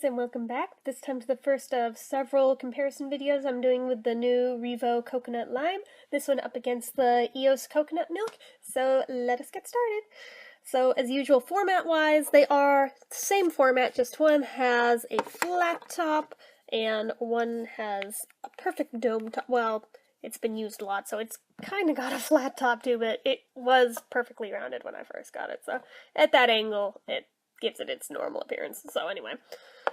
and welcome back. This time to the first of several comparison videos I'm doing with the new REVO Coconut Lime. This one up against the EOS Coconut Milk, so let us get started. So as usual, format-wise, they are the same format, just one has a flat top and one has a perfect dome top. Well, it's been used a lot, so it's kind of got a flat top too, but it was perfectly rounded when I first got it, so at that angle, it gives it its normal appearance. So anyway,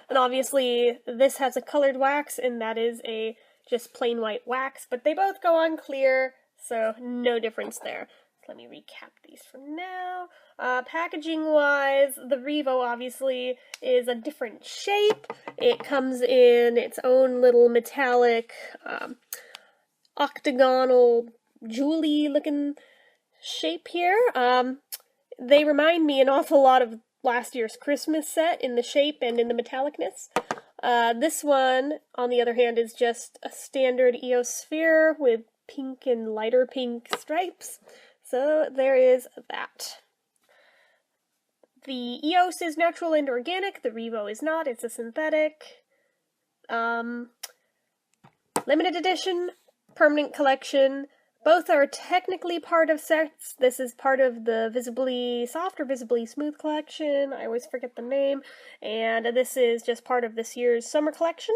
and obviously this has a colored wax, and that is a just plain white wax, but they both go on clear, so no difference there. So let me recap these for now. Packaging wise, the REVO obviously is a different shape. It comes in its own little metallic octagonal jewelly looking shape here. They remind me an awful lot of last year's Christmas set in the shape and in the metallicness. This one, on the other hand, is just a standard EOS sphere with pink and lighter pink stripes. So there is that. The EOS is natural and organic, the REVO is not, it's a synthetic. Limited edition, permanent collection. Both are technically part of sets. This is part of the Visibly Soft or Visibly Smooth collection. I always forget the name. And this is just part of this year's summer collection.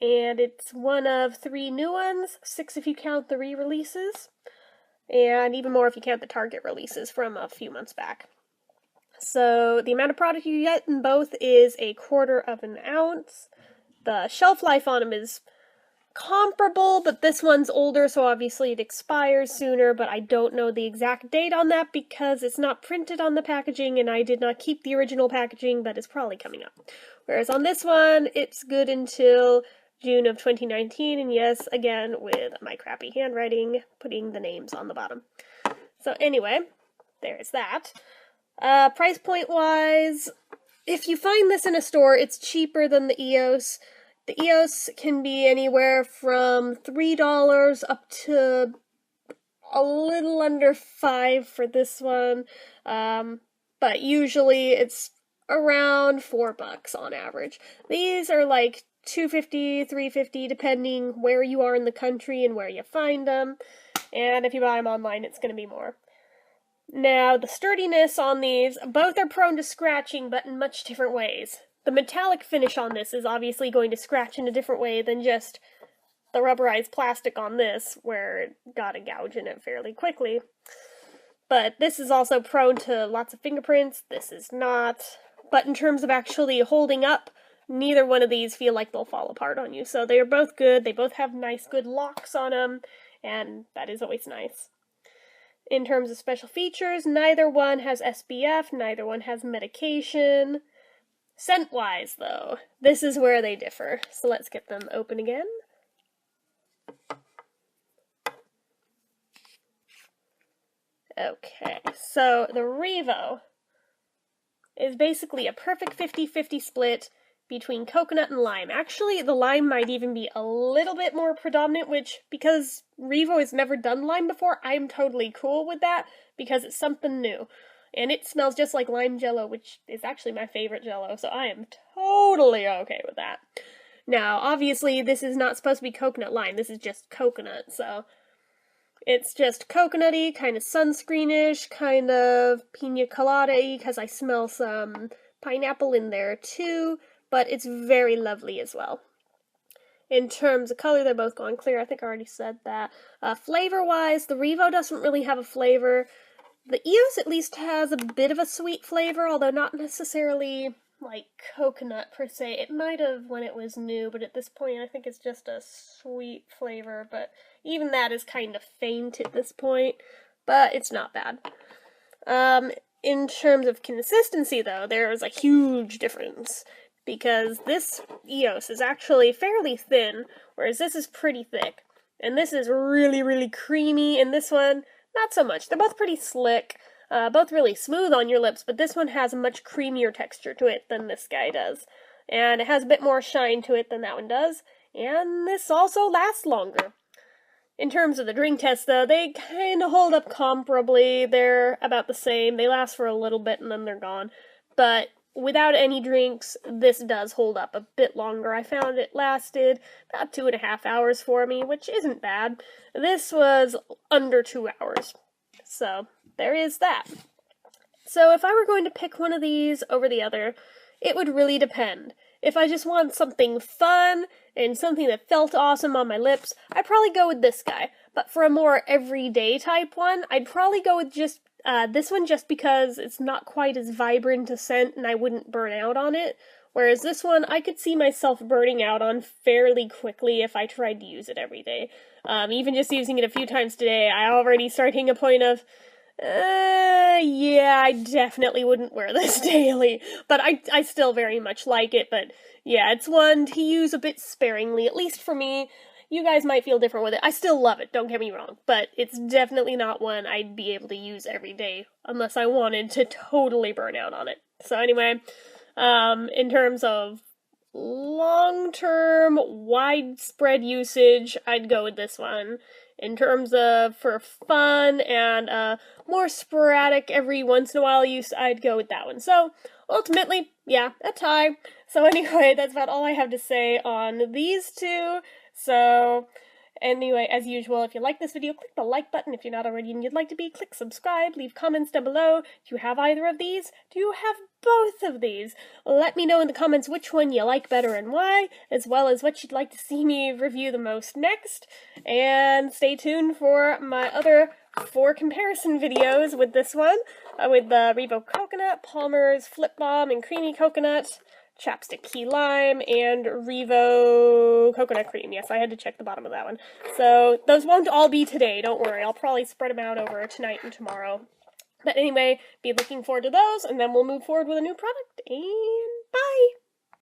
And it's one of 3 new ones, 6 if you count the re-releases, and even more if you count the Target releases from a few months back. So the amount of product you get in both is 1/4 of an ounce. The shelf life on them is comparable, but this one's older, so obviously it expires sooner, but I don't know the exact date on that because it's not printed on the packaging and I did not keep the original packaging, but it's probably coming up. Whereas on this one, it's good until June of 2019, and yes, again, with my crappy handwriting, putting the names on the bottom. So anyway, there's that. Price point wise, if you find this in a store, it's cheaper than the EOS. The EOS can be anywhere from $3 up to a little under $5 for this one, but usually it's around $4 on average. These are like $2.50, $3.50, depending where you are in the country and where you find them, and if you buy them online, it's going to be more. Now, the sturdiness on these, both are prone to scratching, but in much different ways. The metallic finish on this is obviously going to scratch in a different way than just the rubberized plastic on this, where it got a gouge in it fairly quickly. But this is also prone to lots of fingerprints, this is not. But in terms of actually holding up, neither one of these feel like they'll fall apart on you. So they are both good, they both have nice good locks on them, and that is always nice. In terms of special features, neither one has SPF, neither one has medication. Scent-wise, though, this is where they differ. So let's get them open again. Okay, so the REVO is basically a perfect 50-50 split between coconut and lime. Actually, the lime might even be a little bit more predominant, which, because REVO has never done lime before, I'm totally cool with that, because it's something new. And it smells just like lime jello, which is actually my favorite jello, so I am totally okay with that. Now, obviously, this is not supposed to be coconut lime, this is just coconut, so it's just coconutty, kind of sunscreenish, kind of pina colada-y, because I smell some pineapple in there too, but it's very lovely as well. In terms of color, they're both going clear, I think I already said that. Flavor-wise, the REVO doesn't really have a flavor. The EOS at least has a bit of a sweet flavor, although not necessarily like coconut per se. It might have when it was new, but at this point I think it's just a sweet flavor, but even that is kind of faint at this point, but it's not bad. In terms of consistency though, there is a huge difference, because this EOS is actually fairly thin, whereas this is pretty thick, and this is really, really creamy, and this one, not so much. They're both pretty slick, both really smooth on your lips, but this one has a much creamier texture to it than this guy does. And it has a bit more shine to it than that one does, and this also lasts longer. In terms of the drink test, though, they kind of hold up comparably. They're about the same. They last for a little bit and then they're gone. But without any drinks, this does hold up a bit longer. I found it lasted about 2.5 hours for me, which isn't bad. This was under 2 hours. So, there is that. So if I were going to pick one of these over the other, it would really depend. If I just want something fun and something that felt awesome on my lips, I'd probably go with this guy. But for a more everyday type one, I'd probably go with just this one just because it's not quite as vibrant a scent and I wouldn't burn out on it. Whereas this one, I could see myself burning out on fairly quickly if I tried to use it every day. Even just using it a few times today, I already start hitting a point of, yeah, I definitely wouldn't wear this daily, but I still very much like it, but yeah, it's one to use a bit sparingly, at least for me. You guys might feel different with it. I still love it, don't get me wrong, but it's definitely not one I'd be able to use every day, unless I wanted to totally burn out on it. So anyway, in terms of long-term, widespread usage, I'd go with this one. In terms of for fun and more sporadic every once in a while use, I'd go with that one. So, ultimately, yeah, a tie. So anyway, that's about all I have to say on these two. So, anyway, as usual, if you like this video, click the like button if you're not already and you'd like to be. Click subscribe, leave comments down below. Do you have either of these? Do you have both of these? Let me know in the comments which one you like better and why, as well as what you'd like to see me review the most next. And stay tuned for my other 4 comparison videos with this one, with the REVO Coconut, Palmer's Flip Balm and Creamy Coconut, Chapstick Key Lime, and REVO Coconut Cream. Yes, I had to check the bottom of that one. So, those won't all be today, don't worry. I'll probably spread them out over tonight and tomorrow. But anyway, be looking forward to those, and then we'll move forward with a new product, and bye!